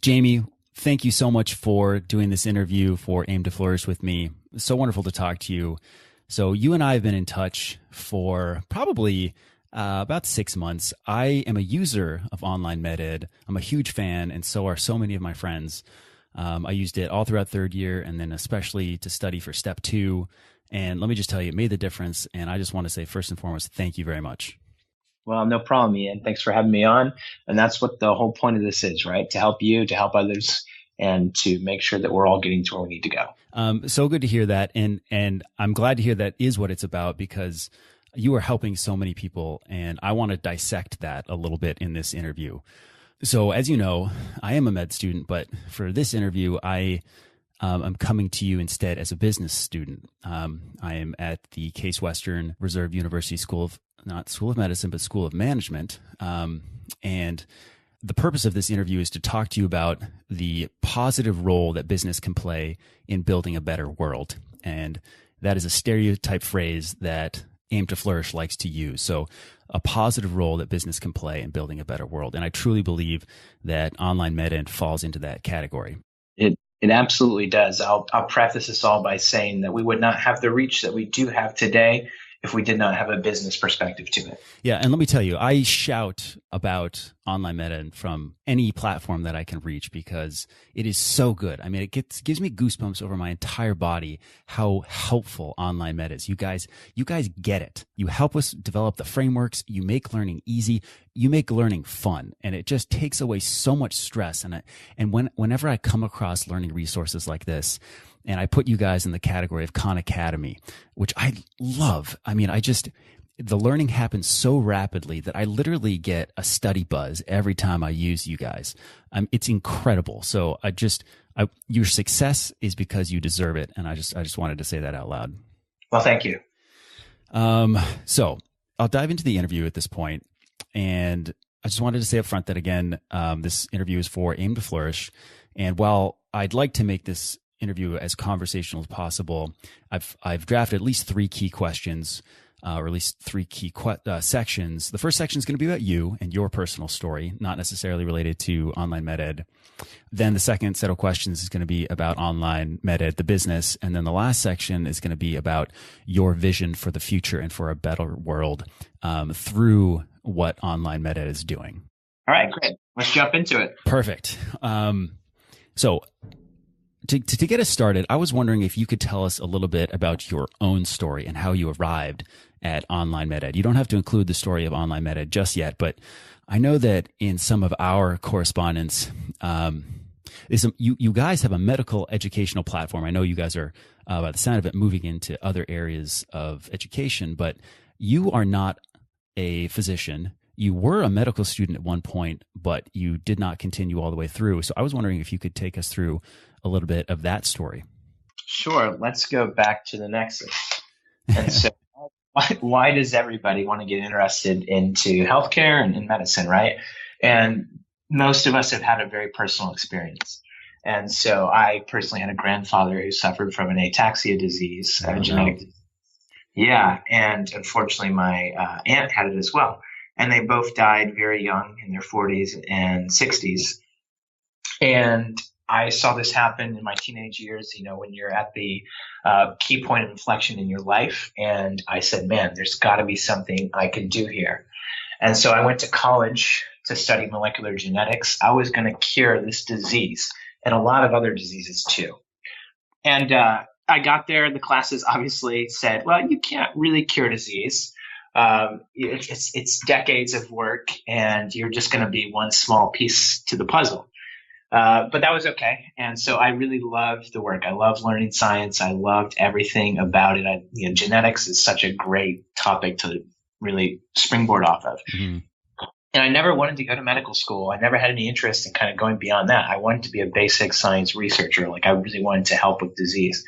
Jamie, thank you so much for doing this interview for AIM2Flourish with me. It's so wonderful to talk to you. So you and I have been in touch for probably about 6 months. I am a user of OnlineMedEd. I'm a huge fan, and so are so many of my friends. I used it all throughout third year and then especially to study for step 2. And let me just tell you, it made the difference. And I just want to say, first and foremost, thank you very much. Well, no problem, Ian. Thanks for having me on. And that's what the whole point of this is, right? To help you, to help others, and to make sure that we're all getting to where we need to go. So good to hear that. And I'm glad to hear that is what it's about, because you are helping so many people. And I want to dissect that a little bit in this interview. So as you know, I am a med student, but for this interview, I'm coming to you instead as a business student. I am at the Case Western Reserve University not School of Medicine, but School of Management. And the purpose of this interview is to talk to you about the positive role that business can play in building a better world. And that is a stereotype phrase that AIM2Flourish likes to use. So a positive role that business can play in building a better world. And I truly believe that OnlineMedEd falls into that category. It absolutely does. I'll preface this all by saying that we would not have the reach that we do have today if we did not have a business perspective to it. Yeah, and let me tell you, I shout about OnlineMedEd from any platform that I can reach because it is so good. I mean, it gives me goosebumps over my entire body how helpful OnlineMed is. You guys get it. You help us develop the frameworks. You make learning easy. You make learning fun, and it just takes away so much stress. And whenever I come across learning resources like this, and I put you guys in the category of Khan Academy, which I love. I mean, the learning happens so rapidly that I literally get a study buzz every time I use you guys. It's incredible. So your success is because you deserve it. And I just wanted to say that out loud. Well, thank you. So I'll dive into the interview at this point. And I just wanted to say up front that, again, this interview is for AIM2Flourish. And while I'd like to make this interview as conversational as possible, I've drafted at least 3 key questions, or at least 3 key sections. The first section is going to be about you and your personal story, not necessarily related to OnlineMedEd. Then the second set of questions is going to be about OnlineMedEd, the business. And then the last section is going to be about your vision for the future and for a better world through what OnlineMedEd is doing. All right, great. Let's jump into it. Perfect. So to get us started, I was wondering if you could tell us a little bit about your own story and how you arrived at OnlineMedEd. You don't have to include the story of OnlineMedEd just yet, but I know that in some of our correspondence, you guys have a medical educational platform. I know you guys are, by the sound of it, moving into other areas of education, but you are not a physician. You were a medical student at one point, but you did not continue all the way through. So I was wondering if you could take us through a little bit of that story. Sure. Let's go back to the nexus. And so why does everybody want to get interested into healthcare and in medicine, right? And most of us have had a very personal experience. And so I personally had a grandfather who suffered from an ataxia disease, a genetic disease. Yeah. And unfortunately, my aunt had it as well. And they both died very young in their 40s and 60s. And I saw this happen in my teenage years, when you're at the key point of inflection in your life. And I said, man, there's got to be something I can do here. And so I went to college to study molecular genetics. I was going to cure this disease and a lot of other diseases too. And I got there. The classes obviously said, well, you can't really cure disease. It's decades of work, and you're just going to be one small piece to the puzzle. But that was okay. And so I really loved the work. I loved learning science. I loved everything about it. Genetics is such a great topic to really springboard off of. Mm-hmm. And I never wanted to go to medical school. I never had any interest in kind of going beyond that. I wanted to be a basic science researcher. I really wanted to help with disease.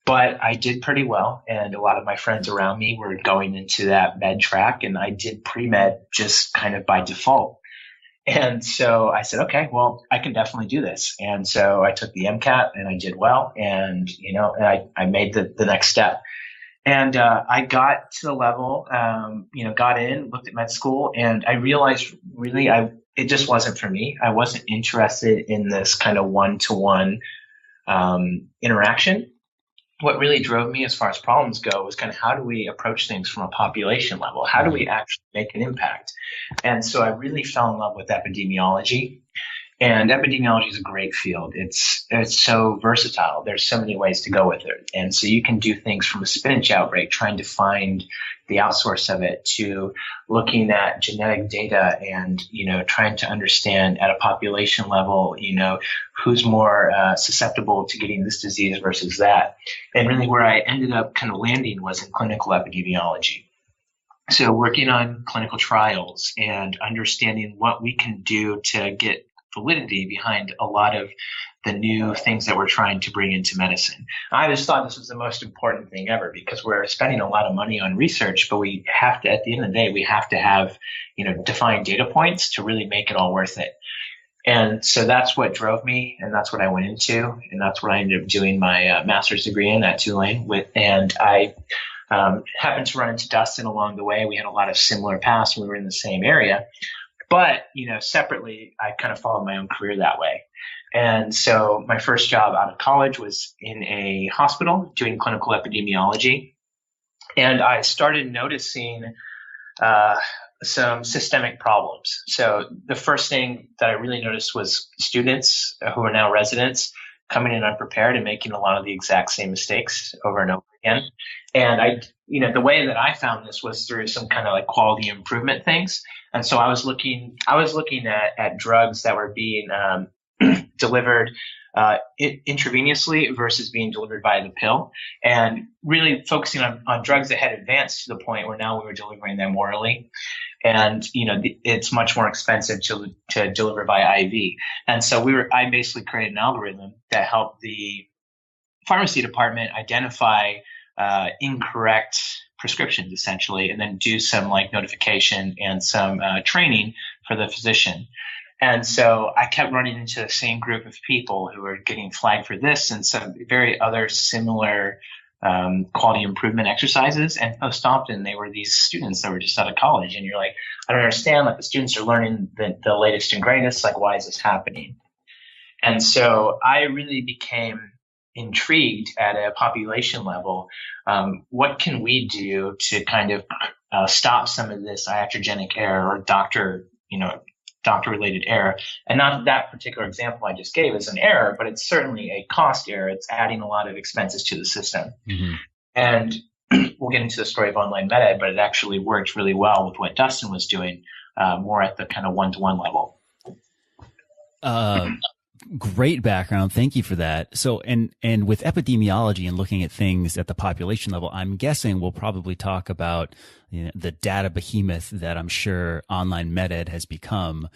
But I did pretty well, and a lot of my friends around me were going into that med track, and I did pre-med just kind of by default. And so I said, okay, well, I can definitely do this. And so I took the MCAT and I did well, and I made the next step. And I got to the level, got in, looked at med school, and I realized really I it just wasn't for me. I wasn't interested in this kind of one-to-one interaction. What really drove me as far as problems go was kind of how do we approach things from a population level? How do we actually make an impact? And so I really fell in love with epidemiology. And epidemiology is a great field. It's so versatile. There's so many ways to go with it. And so you can do things from a spinach outbreak, trying to find the outsource of it, to looking at genetic data and, trying to understand at a population level, who's more susceptible to getting this disease versus that. And really where I ended up kind of landing was in clinical epidemiology. So working on clinical trials and understanding what we can do to get validity behind a lot of the new things that we're trying to bring into medicine. I just thought this was the most important thing ever because we're spending a lot of money on research, but we have to, at the end of the day, we have to have, defined data points to really make it all worth it. And so that's what drove me, and that's what I went into, and that's what I ended up doing my master's degree in at Tulane with. And I happened to run into Dustin along the way. We had a lot of similar paths. We were in the same area. But, separately, I kind of followed my own career that way. And so my first job out of college was in a hospital doing clinical epidemiology. And I started noticing some systemic problems. So the first thing that I really noticed was students who are now residents coming in unprepared and making a lot of the exact same mistakes over and over again. And the way that I found this was through some kind of like quality improvement things. And so I was looking at drugs that were being delivered intravenously versus being delivered by the pill, and really focusing on drugs that had advanced to the point where now we were delivering them orally. And, it's much more expensive to deliver by IV. And so I basically created an algorithm that helped the pharmacy department identify incorrect prescriptions essentially, and then do some like notification and some training for the physician. And so I kept running into the same group of people who were getting flagged for this and some very other similar quality improvement exercises. And most often they were these students that were just out of college. And you're like, I don't understand. Like the students are learning the latest and greatest. Like, why is this happening? And so I really became intrigued at a population level. What can we do to kind of stop some of this iatrogenic error or doctor-related error? And not that particular example I just gave is an error, but it's certainly a cost error. It's adding a lot of expenses to the system. Mm-hmm. And we'll get into the story of OnlineMedEd, but it actually worked really well with what Dustin was doing, more at the kind of one-to-one level. Great background. Thank you for that. So, and with epidemiology and looking at things at the population level, I'm guessing we'll probably talk about the data behemoth that I'm sure OnlineMedEd has become.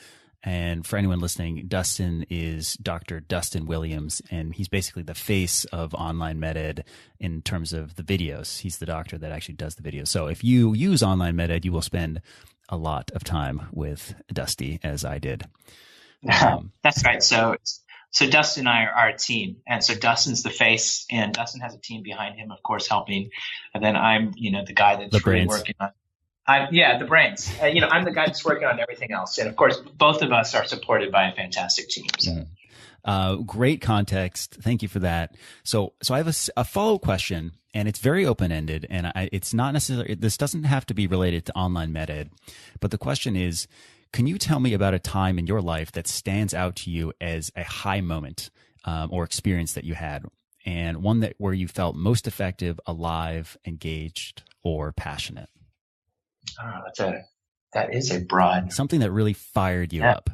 And for anyone listening, Dustin is Dr. Dustin Williams, and he's basically the face of OnlineMedEd in terms of the videos. He's the doctor that actually does the videos. So if you use OnlineMedEd, you will spend a lot of time with Dusty, as I did. That's right. So Dustin and I are a team, and so Dustin's the face, and Dustin has a team behind him, of course, helping. And then I'm, the guy that's really working on. The brains. I'm the guy that's working on everything else, and of course, both of us are supported by a fantastic team. So. Great context. Thank you for that. So I have a follow-up question, and it's very open-ended, and it's not necessarily. This doesn't have to be related to OnlineMedEd, but the question is, can you tell me about a time in your life that stands out to you as a high moment or experience that you had, and one where you felt most effective, alive, engaged, or passionate? Oh, that is a broad. Something that really fired you up.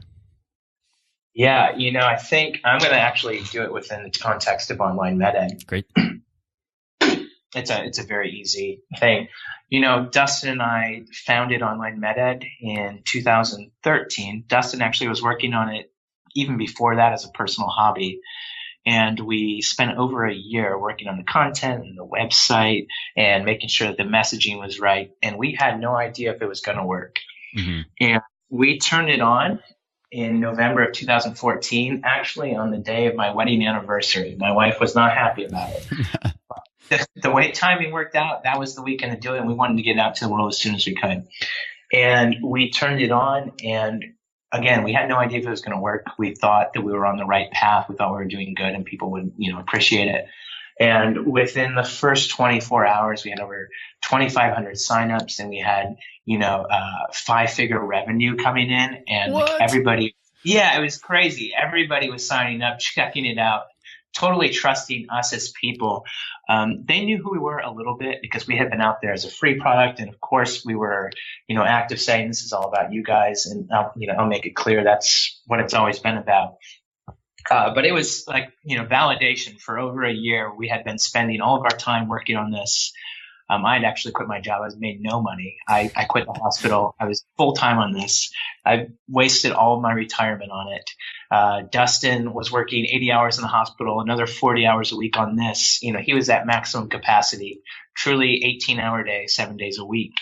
Yeah, I think I'm going to actually do it within the context of OnlineMedEd. Great. It's a very easy thing. Dustin and I founded OnlineMedEd in 2013. Dustin actually was working on it even before that as a personal hobby. And we spent over a year working on the content and the website and making sure that the messaging was right. And we had no idea if it was going to work. Mm-hmm. And we turned it on in November of 2014, actually on the day of my wedding anniversary. My wife was not happy about it. The way timing worked out, that was the weekend to do it, and we wanted to get out to the world as soon as we could. And we turned it on, and again, we had no idea if it was going to work. We thought that we were on the right path. We thought we were doing good and people would, appreciate it. And within the first 24 hours, we had over 2,500 signups, and we had, 5-figure revenue coming in, and What? everybody, yeah, it was crazy. Everybody was signing up, checking it out, totally trusting us as people. They knew who we were a little bit because we had been out there as a free product. And of course we were, active saying this is all about you guys. And I'll make it clear that's what it's always been about. But it was like, validation. For over a year, we had been spending all of our time working on this. I had actually quit my job. I made no money. I quit the hospital. I was full time on this. I wasted all of my retirement on it. Dustin was working 80 hours in the hospital, another 40 hours a week on this. He was at maximum capacity, truly 18-hour day, 7 days a week.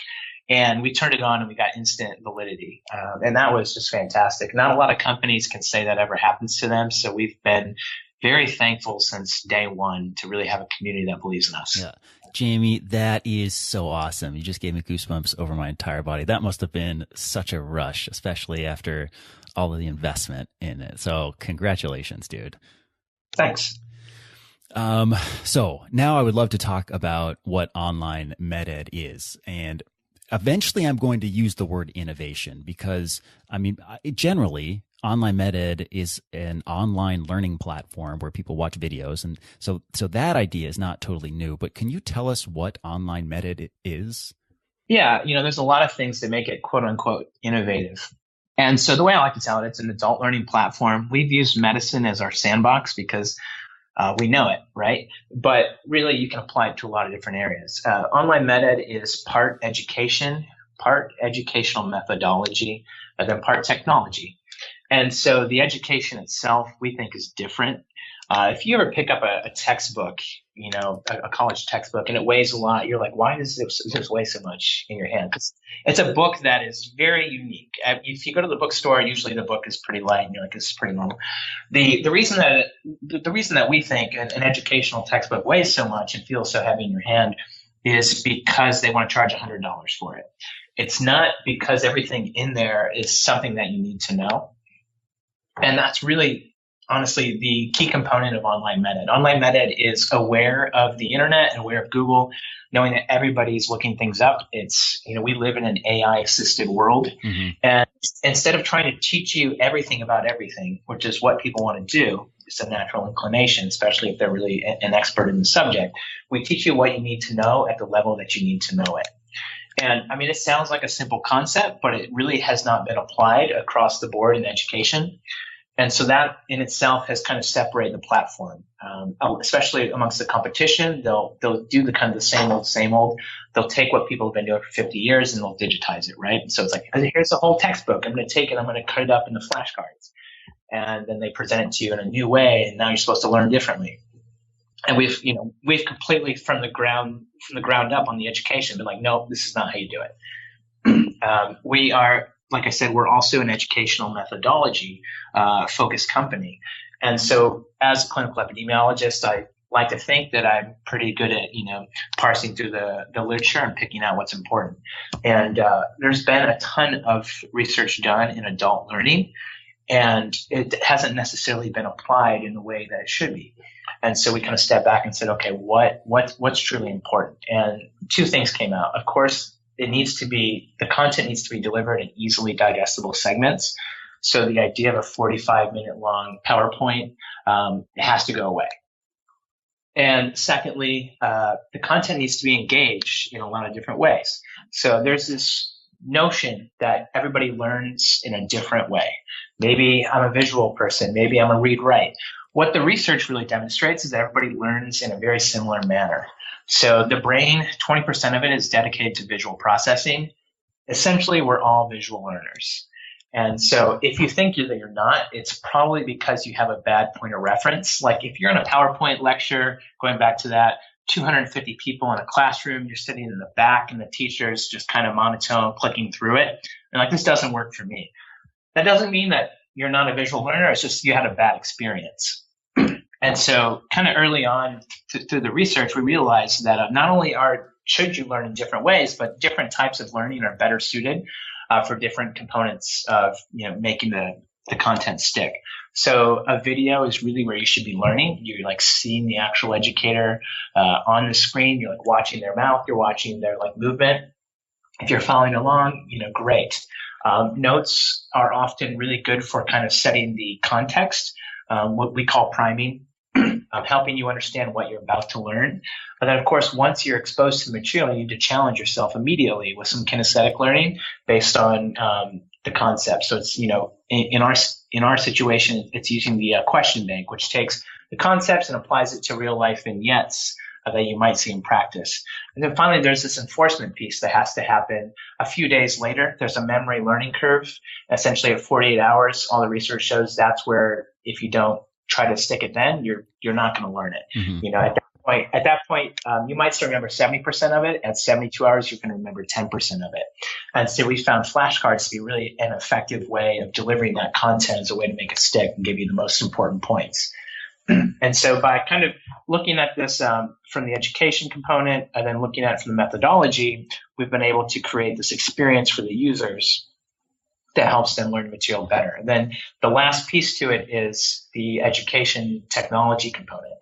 And we turned it on and we got instant validity. And that was just fantastic. Not a lot of companies can say that ever happens to them. So we've been very thankful since day one to really have a community that believes in us. Yeah. Jamie, that is so awesome. You just gave me goosebumps over my entire body. That must have been such a rush, especially after all of the investment in it. So congratulations, dude. Thanks. So now I would love to talk about what OnlineMedEd is. And eventually I'm going to use the word innovation because, generally, OnlineMedEd is an online learning platform where people watch videos. And so that idea is not totally new, but can you tell us what OnlineMedEd is? Yeah, there's a lot of things that make it quote unquote innovative. And so the way I like to tell it, it's an adult learning platform. We've used medicine as our sandbox because we know it, right? But really you can apply it to a lot of different areas. OnlineMedEd is part education, part educational methodology, and then part technology. And so the education itself, we think, is different. If you ever pick up a textbook, a college textbook, and it weighs a lot, you're like, why does this weigh so much in your hand? It's a book that is very unique. If you go to the bookstore, usually the book is pretty light, and you're like, this is pretty normal. The reason that we think an educational textbook weighs so much and feels so heavy in your hand is because they want to charge $100 for it. It's not because everything in there is something that you need to know. And that's really, honestly, the key component of OnlineMedEd. OnlineMedEd is aware of the internet and aware of Google, knowing that everybody's looking things up. It's, we live in an AI-assisted world. Mm-hmm. And instead of trying to teach you everything about everything, which is what people want to do, it's a natural inclination, especially if they're really an expert in the subject, we teach you what you need to know at the level that you need to know it. And it sounds like a simple concept, but it really has not been applied across the board in education. And so that in itself has kind of separated the platform, especially amongst the competition. They'll do the kind of the same old. They'll take what people have been doing for 50 years and they'll digitize it, right? So it's like, here's a whole textbook. I'm going to take it. I'm going to cut it up into flashcards. And then they present it to you in a new way. And now you're supposed to learn differently. And we've completely from the ground up on the education been like, no, this is not how you do it. We are, like I said, we're also an educational methodology focused company. And so as a clinical epidemiologist, I like to think that I'm pretty good at, parsing through the literature and picking out what's important. And there's been a ton of research done in adult learning, and it hasn't necessarily been applied in the way that it should be. And so we kind of stepped back and said, okay, what's truly important? And two things came out. Of course, the content needs to be delivered in easily digestible segments. So the idea of a 45-minute long PowerPoint has to go away. And secondly, the content needs to be engaged in a lot of different ways. So there's this notion that everybody learns in a different way. Maybe I'm a visual person. Maybe I'm a read-write. What the research really demonstrates is that everybody learns in a very similar manner. So the brain, 20% of it is dedicated to visual processing. Essentially, we're all visual learners. And so if you think that you're not, it's probably because you have a bad point of reference. Like if you're in a PowerPoint lecture, going back to that, 250 people in a classroom, you're sitting in the back and the teacher's just kind of monotone clicking through it. And like, this doesn't work for me. That doesn't mean that you're not a visual learner. It's just you had a bad experience. And so kind of early on through the research, we realized that not only should you learn in different ways, but different types of learning are better suited for different components of, making the content stick. So a video is really where you should be learning. You're like seeing the actual educator on the screen. You're like watching their mouth. You're watching their like movement. If you're following along, great. Notes are often really good for kind of setting the context, what we call priming, helping you understand what you're about to learn. But then, of course, once you're exposed to the material, you need to challenge yourself immediately with some kinesthetic learning based on the concept. So it's, in our situation, it's using the question bank, which takes the concepts and applies it to real life vignettes that you might see in practice. And then finally, there's this enforcement piece that has to happen a few days later. There's a memory learning curve, essentially at 48 hours. All the research shows that's where if you don't try to stick it then, you're not going to learn it. Mm-hmm. At that point, you might still remember 70% of it. At 72 hours, you can remember 10% of it. And so we found flashcards to be really an effective way of delivering that content as a way to make it stick and give you the most important points. And so by kind of looking at this from the education component and then looking at it from the methodology, we've been able to create this experience for the users that helps them learn the material better. And then the last piece to it is the education technology component.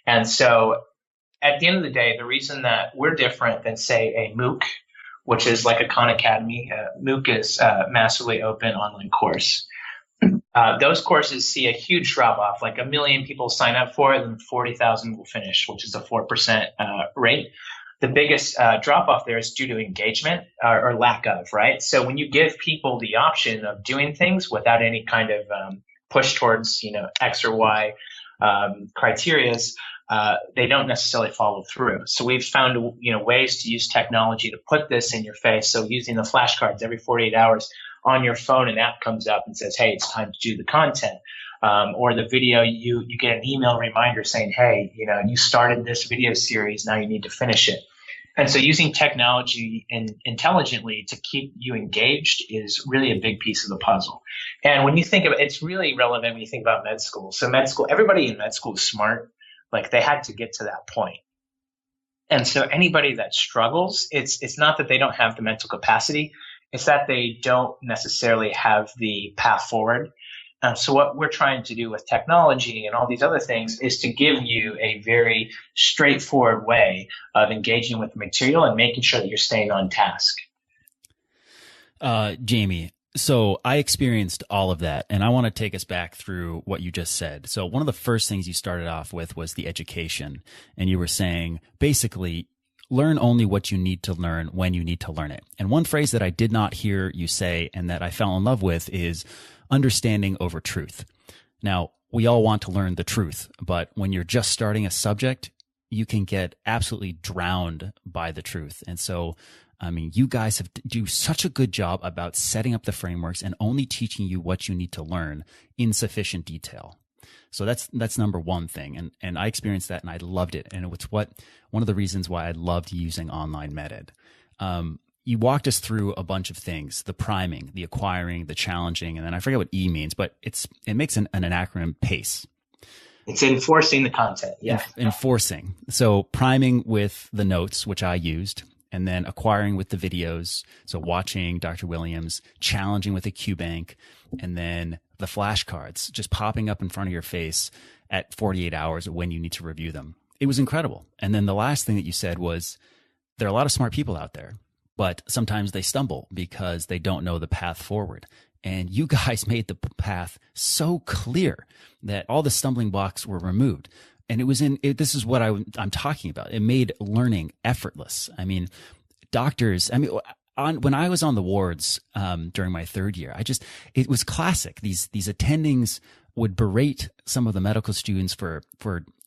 And so at the end of the day, the reason that we're different than, say, a MOOC, which is like a Khan Academy, MOOC is a massively open online course. Those courses see a huge drop off, like 1 million people sign up for it and 40,000 will finish, which is a 4% rate. The biggest drop off there is due to engagement or lack of, right? So when you give people the option of doing things without any kind of push towards, X or Y criterias, they don't necessarily follow through. So we've found, ways to use technology to put this in your face. So using the flashcards every 48 hours on your phone, an app comes up and says, hey, it's time to do the content. Or the video, you get an email reminder saying, hey, you started this video series, now you need to finish it. And so using technology intelligently to keep you engaged is really a big piece of the puzzle. And when you think of it, it's really relevant when you think about med school. So med school, everybody in med school is smart. Like they had to get to that point. And so anybody that struggles, it's not that they don't have the mental capacity. It's that they don't necessarily have the path forward. So what we're trying to do with technology and all these other things is to give you a very straightforward way of engaging with the material and making sure that you're staying on task. Jamie, so I experienced all of that, and I want to take us back through what you just said. So one of the first things you started off with was the education, and you were saying basically learn only what you need to learn when you need to learn it. And one phrase that I did not hear you say and that I fell in love with is understanding over truth. Now, we all want to learn the truth, but when you're just starting a subject, you can get absolutely drowned by the truth. And so, you guys do such a good job about setting up the frameworks and only teaching you what you need to learn in sufficient detail. So that's number one thing. And I experienced that and I loved it. And it's one of the reasons why I loved using OnlineMedEd. You walked us through a bunch of things, the priming, the acquiring, the challenging, and then I forget what E means, but it makes an acronym PACE. It's enforcing the content. Yeah. Enforcing. So priming with the notes, which I used, and then acquiring with the videos. So watching Dr. Williams, challenging with a QBank, and then the flashcards just popping up in front of your face at 48 hours when you need to review them. It was incredible. And then the last thing that you said was there are a lot of smart people out there, but sometimes they stumble because they don't know the path forward. And you guys made the path so clear that all the stumbling blocks were removed. And this is what I'm talking about. It made learning effortless. Doctors, when I was on the wards during my third year, it was classic. These attendings would berate some of the medical students for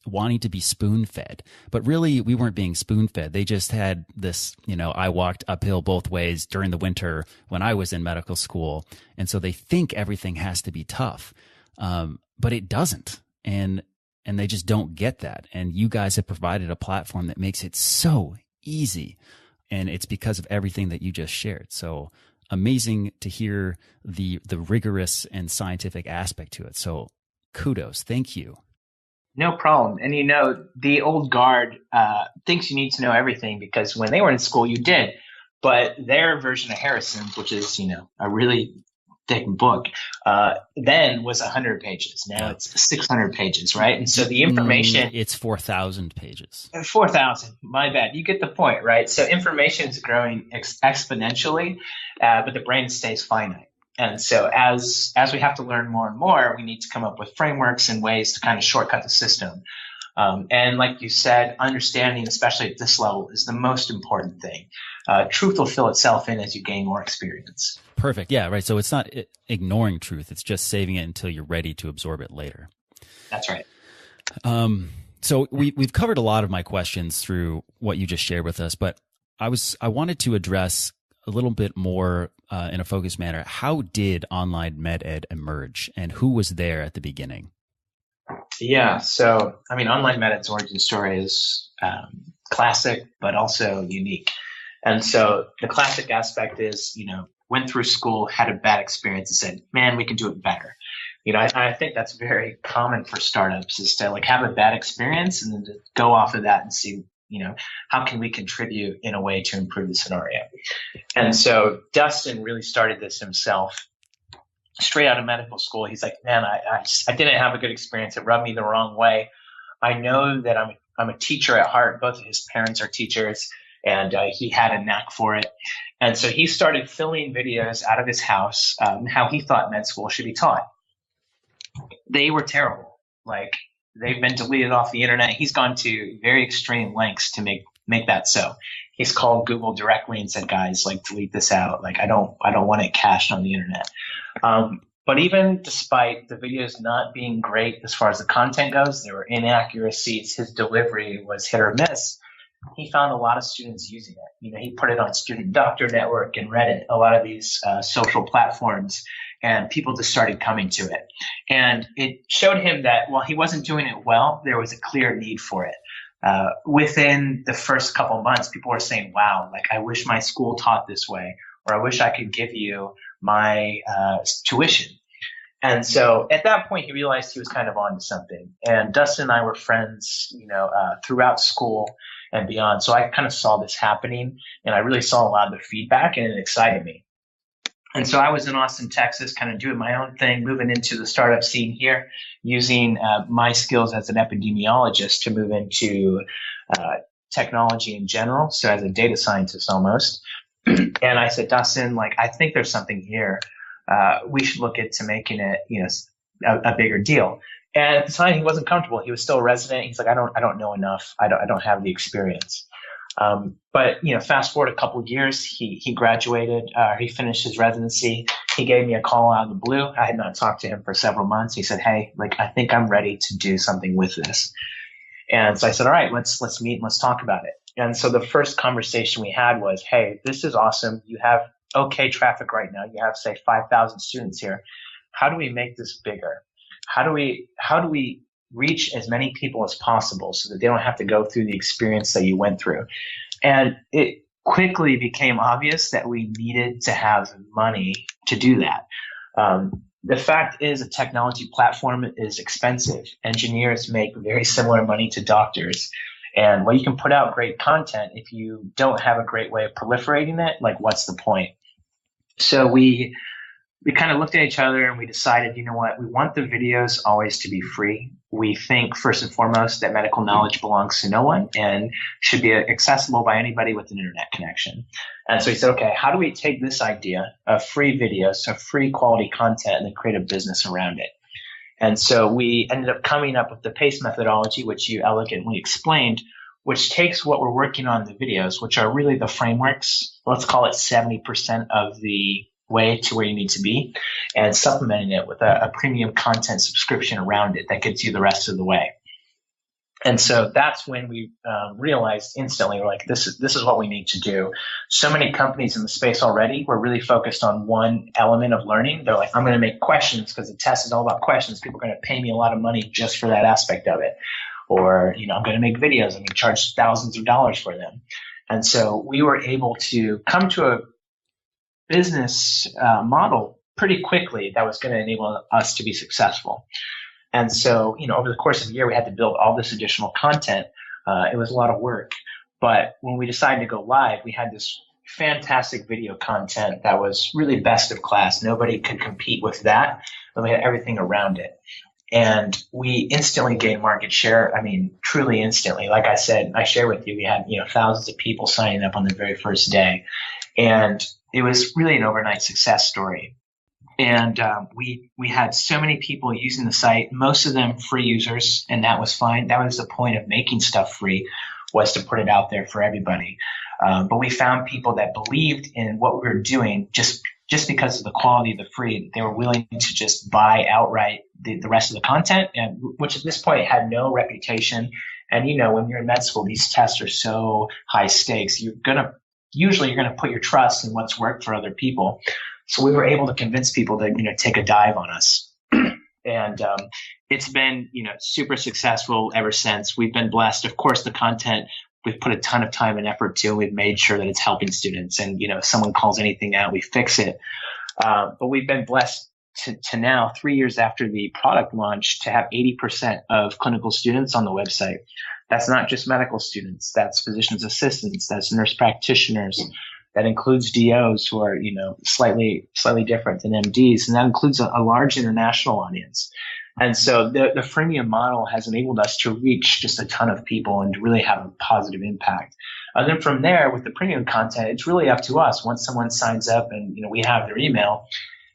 wanting to be spoon-fed, but really we weren't being spoon-fed. They just had this, I walked uphill both ways during the winter when I was in medical school. And so they think everything has to be tough. But it doesn't. And they just don't get that. And you guys have provided a platform that makes it so easy. And it's because of everything that you just shared. So amazing to hear the rigorous and scientific aspect to it. So kudos. Thank you. No problem. And the old guard thinks you need to know everything because when they were in school, you did. But their version of Harrison's, which is, a really thick book, then was 100 pages. Now it's 600 pages, right? And so the information... It's 4,000 pages. 4,000, my bad. You get the point, right? So information is growing exponentially, but the brain stays finite. And so as we have to learn more and more, we need to come up with frameworks and ways to kind of shortcut the system. And like you said, understanding, especially at this level, is the most important thing. Truth will fill itself in as you gain more experience. Perfect. Yeah, right. So it's not ignoring truth. It's just saving it until you're ready to absorb it later. That's right. So we've covered a lot of my questions through what you just shared with us, but I wanted to address a little bit more in a focused manner. How did OnlineMedEd emerge, and who was there at the beginning? Yeah. So, OnlineMedEd's origin story is classic, but also unique. And so the classic aspect is, went through school, had a bad experience, and said, man, we can do it better. I think that's very common for startups, is to have a bad experience and then to go off of that and see, how can we contribute in a way to improve the scenario? And so Dustin really started this himself. Straight out of medical school, he's like, man, I didn't have a good experience. It rubbed me the wrong way. I know that I'm a teacher at heart. Both of his parents are teachers, and he had a knack for it. And so he started filming videos out of his house, how he thought med school should be taught. They were terrible. They've been deleted off the internet. He's gone to very extreme lengths to make that so. He's called Google directly and said, guys, delete this out. I don't want it cached on the internet. But even despite the videos not being great as far as the content goes, there were inaccuracies. His delivery was hit or miss. He found a lot of students using it. He put it on Student Doctor Network and Reddit, a lot of these social platforms, and people just started coming to it. And it showed him that while he wasn't doing it well, there was a clear need for it. Within the first couple months, people were saying, wow, I wish my school taught this way, or I wish I could give you my tuition. And so at that point, he realized he was kind of onto something. And Dustin and I were friends, throughout school and beyond. So I kind of saw this happening, and I really saw a lot of the feedback, and it excited me. And so I was in Austin, Texas, kind of doing my own thing, moving into the startup scene here, using my skills as an epidemiologist to move into technology in general. So as a data scientist almost. And I said, Dustin, I think there's something here. We should look into making it, a bigger deal. And at the time, he wasn't comfortable. He was still a resident. He's like, I don't know enough. I don't have the experience. But fast forward a couple of years, he graduated. He finished his residency. He gave me a call out of the blue. I had not talked to him for several months. He said, hey, I think I'm ready to do something with this. And so I said, all right, let's meet and let's talk about it. And so the first conversation we had was, hey, this is awesome. You have okay traffic right now. You have, say, 5,000 students here. How do we make this bigger? How do we reach as many people as possible so that they don't have to go through the experience that you went through? And it quickly became obvious that we needed to have money to do that. The fact is, a technology platform is expensive. Engineers make very similar money to doctors. And while you can put out great content, if you don't have a great way of proliferating it, what's the point? So we kind of looked at each other and we decided, you know what, we want the videos always to be free. We think first and foremost that medical knowledge belongs to no one and should be accessible by anybody with an internet connection. And so we said, okay, how do we take this idea of free videos, so free quality content, and then create a business around it? And so we ended up coming up with the PACE methodology, which you elegantly explained, which takes what we're working on in the videos, which are really the frameworks, let's call it 70% of the way to where you need to be, and supplementing it with a premium content subscription around it that gets you the rest of the way. And so that's when we realized instantly, we're like, this is what we need to do. So many companies in the space already were really focused on one element of learning. They're like, I'm going to make questions because the test is all about questions. People are going to pay me a lot of money just for that aspect of it. Or, I'm going to make videos. I'm going to charge thousands of dollars for them. And so we were able to come to a business model pretty quickly that was going to enable us to be successful. And so, over the course of a year, we had to build all this additional content. It was a lot of work. But when we decided to go live, we had this fantastic video content that was really best of class. Nobody could compete with that. And we had everything around it. And we instantly gained market share. I mean, truly instantly. Like I said, I share with you, we had, thousands of people signing up on the very first day. And it was really an overnight success story. And we had so many people using the site, most of them free users, and that was fine. That was the point of making stuff free, was to put it out there for everybody. But we found people that believed in what we were doing just because of the quality of the free. They were willing to just buy outright the rest of the content, and which at this point had no reputation. And when you're in med school, these tests are so high stakes. You're gonna put your trust in what's worked for other people. So we were able to convince people to take a dive on us. And it's been super successful ever since. We've been blessed. Of course, the content we've put a ton of time and effort to, and we've made sure that it's helping students. And if someone calls anything out, we fix it. But we've been blessed to now, 3 years after the product launch, to have 80% of clinical students on the website. That's not just medical students. That's physician's assistants. That's nurse practitioners. That includes DOs who are, slightly different than MDs. And that includes a large international audience. And so the freemium model has enabled us to reach just a ton of people and to really have a positive impact. And then from there, with the premium content, it's really up to us. Once someone signs up and, we have their email,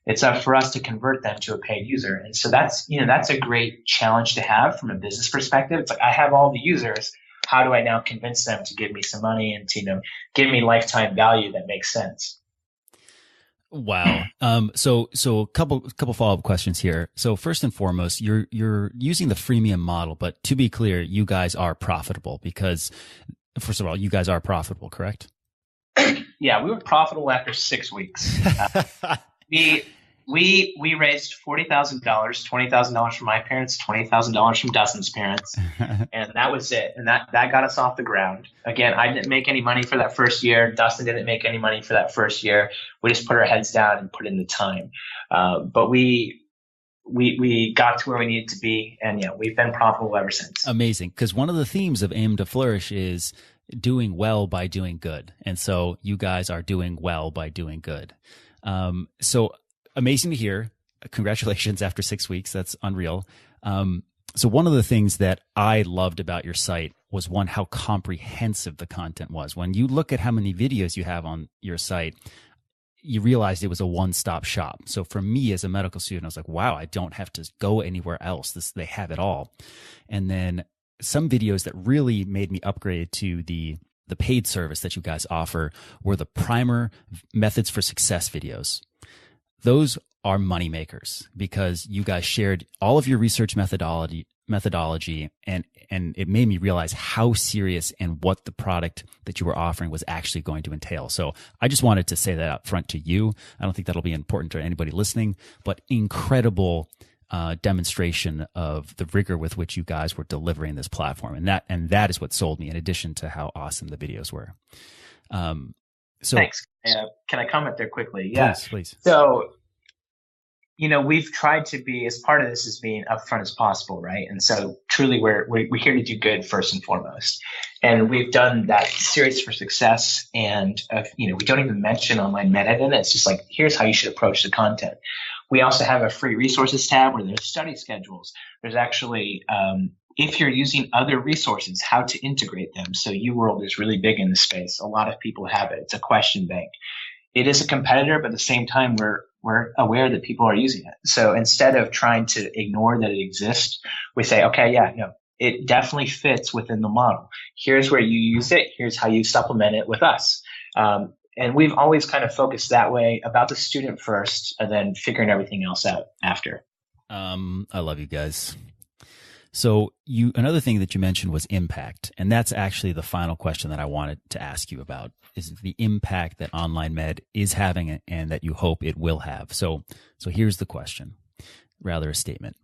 it's up for us to convert them to a paid user. And so that's a great challenge to have from a business perspective. It's like, I have all the users. How do I now convince them to give me some money and to, give me lifetime value that makes sense? Wow. So a couple follow-up questions here. So first and foremost, you're using the freemium model, but to be clear, you guys are profitable because, first of all, you guys are profitable, correct? Yeah, we were profitable after 6 weeks. We raised $40,000, $20,000 from my parents, $20,000 from Dustin's parents, and that was it. And that got us off the ground. Again, I didn't make any money for that first year. Dustin didn't make any money for that first year. We just put our heads down and put in the time. But we got to where we needed to be, and we've been profitable ever since. Amazing, because one of the themes of AIM2Flourish is doing well by doing good, and so you guys are doing well by doing good. So amazing to hear. Congratulations after 6 weeks. That's unreal. So one of the things that I loved about your site was, one, how comprehensive the content was. When you look at how many videos you have on your site, you realized it was a one-stop shop. So for me as a medical student, I was like, wow, I don't have to go anywhere else. They have it all. And then some videos that really made me upgrade to the paid service that you guys offer were the primer methods for success videos. Those are money makers because you guys shared all of your research methodology, and it made me realize how serious and what the product that you were offering was actually going to entail. So I just wanted to say that up front to you. I don't think that'll be important to anybody listening, but incredible demonstration of the rigor with which you guys were delivering this platform. And that is what sold me, in addition to how awesome the videos were. So thanks. Can I comment there quickly? Yeah, please. So, we've tried to be, as part of this, is being upfront as possible, right? And so truly we're here to do good first and foremost. And we've done that series for success. And, we don't even mention OnlineMedEd in it. It's just like, here's how you should approach the content. We also have a free resources tab where there's study schedules. There's actually, if you're using other resources, how to integrate them. So UWorld is really big in this space. A lot of people have it. It's a question bank. It is a competitor, but at the same time, we're aware that people are using it. So instead of trying to ignore that it exists, we say, okay, it definitely fits within the model. Here's where you use it. Here's how you supplement it with us. And we've always kind of focused that way, about the student first and then figuring everything else out after. I love you guys. So another thing that you mentioned was impact. And that's actually the final question that I wanted to ask you about, is the impact that OnlineMed is having and that you hope it will have. So here's the question, rather a statement.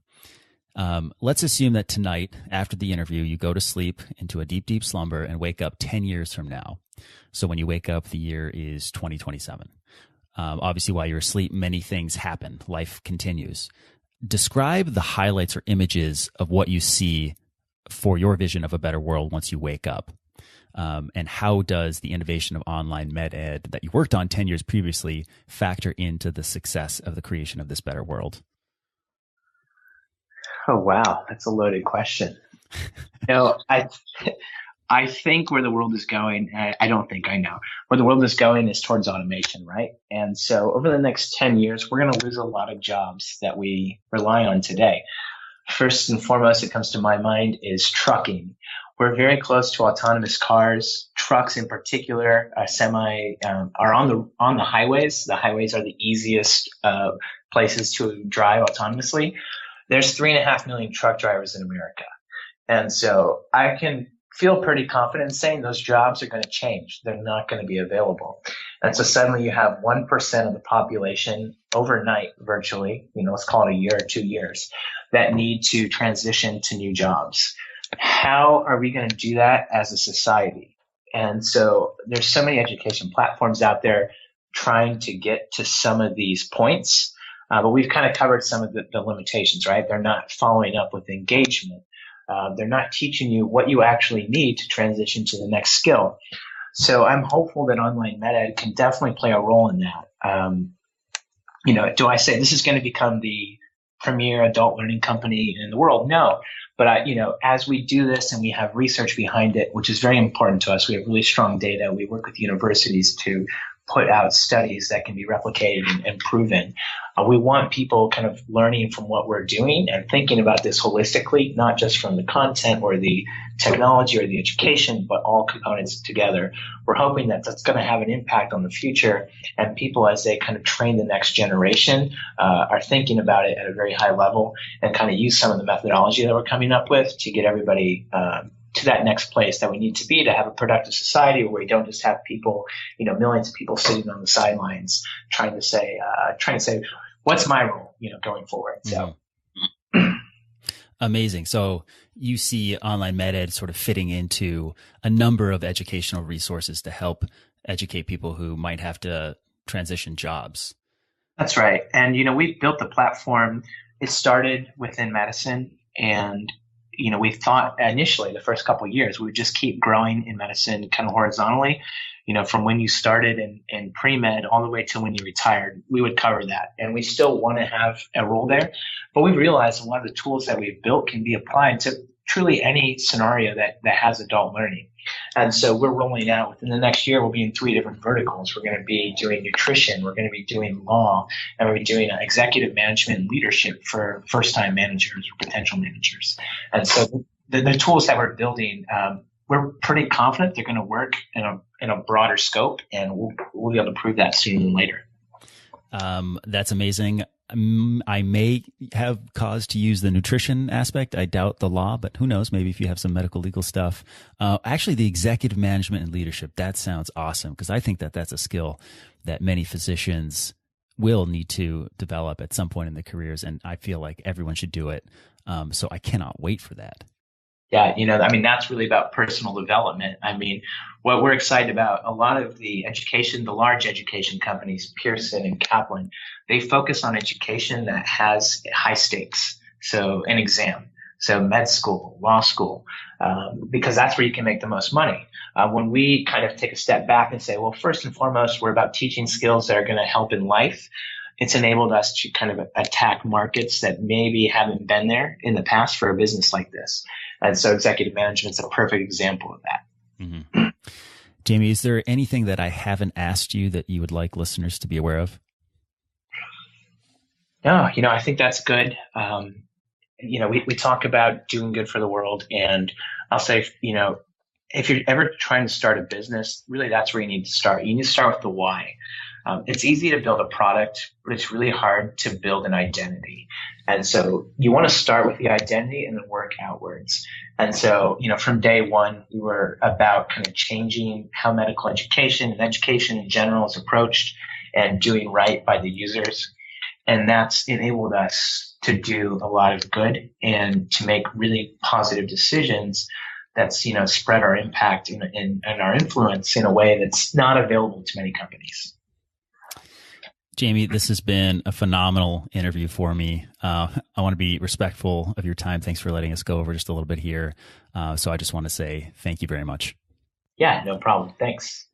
Let's assume that tonight, after the interview, you go to sleep into a deep, deep slumber and wake up 10 years from now. So when you wake up, the year is 2027. Obviously, while you're asleep, many things happen. Life continues. Describe the highlights or images of what you see for your vision of a better world once you wake up. And how does the innovation of online med ed that you worked on 10 years previously factor into the success of the creation of this better world? Oh, wow. That's a loaded question. I think where the world is going, I don't think I know, where the world is going is towards automation, right? And so over the next 10 years, we're going to lose a lot of jobs that we rely on today. First and foremost, that comes to my mind is trucking. We're very close to autonomous cars. Trucks in particular, are on the highways. The highways are the easiest places to drive autonomously. There's 3.5 million truck drivers in America. And so I can feel pretty confident saying those jobs are going to change. They're not going to be available. And so suddenly you have 1% of the population overnight, virtually, let's call it a year or 2 years, that need to transition to new jobs. How are we going to do that as a society? And so there's so many education platforms out there trying to get to some of these points, but we've kind of covered some of the limitations, right? They're not following up with engagement. They're not teaching you what you actually need to transition to the next skill. So I'm hopeful that OnlineMedEd can definitely play a role in that. Do I say this is going to become the premier adult learning company in the world? No. But as we do this and we have research behind it, which is very important to us, we have really strong data. We work with universities to put out studies that can be replicated and proven. We want people kind of learning from what we're doing and thinking about this holistically, not just from the content or the technology or the education, but all components together. We're hoping that that's going to have an impact on the future, and people, as they kind of train the next generation, are thinking about it at a very high level and kind of use some of the methodology that we're coming up with to get everybody to that next place that we need to be to have a productive society where we don't just have people, millions of people sitting on the sidelines trying to say, what's my role, going forward. So. Amazing. So you see OnlineMedEd sort of fitting into a number of educational resources to help educate people who might have to transition jobs. That's right. And, we've built the platform. It started within medicine, and we thought initially the first couple of years we would just keep growing in medicine kind of horizontally, from when you started in pre-med all the way to when you retired. We would cover that, and we still want to have a role there. But we've realized a lot of the tools that we've built can be applied to truly any scenario that has adult learning. And so we're rolling out within the next year. We'll be in 3 different verticals. We're going to be doing nutrition. We're going to be doing law, and we're doing executive management and leadership for first-time managers or potential managers. And so the tools that we're building, we're pretty confident they're going to work in a broader scope, and we'll be able to prove that sooner than later. That's amazing. I may have cause to use the nutrition aspect. I doubt the law, but who knows? Maybe if you have some medical legal stuff. Actually, the executive management and leadership, that sounds awesome, because I think that that's a skill that many physicians will need to develop at some point in their careers, and I feel like everyone should do it. So I cannot wait for that. Yeah, that's really about personal development. What we're excited about, a lot of the large education companies, Pearson and Kaplan, they focus on education that has high stakes. So an exam, so med school, law school, because that's where you can make the most money. When we kind of take a step back and say, well, first and foremost, we're about teaching skills that are going to help in life. It's enabled us to kind of attack markets that maybe haven't been there in the past for a business like this. And so executive management is a perfect example of that. Mm-hmm. Jamie, is there anything that I haven't asked you that you would like listeners to be aware of? No, I think that's good. We talk about doing good for the world, and I'll say, if you're ever trying to start a business, really that's where you need to start. You need to start with the why. It's easy to build a product, but it's really hard to build an identity. And so you want to start with the identity and then work outwards. And so, from day one, we were about kind of changing how medical education and education in general is approached and doing right by the users. And that's enabled us to do a lot of good and to make really positive decisions that's, spread our impact and our influence in a way that's not available to many companies. Jamie, this has been a phenomenal interview for me. I want to be respectful of your time. Thanks for letting us go over just a little bit here. So I just want to say thank you very much. Yeah, no problem. Thanks.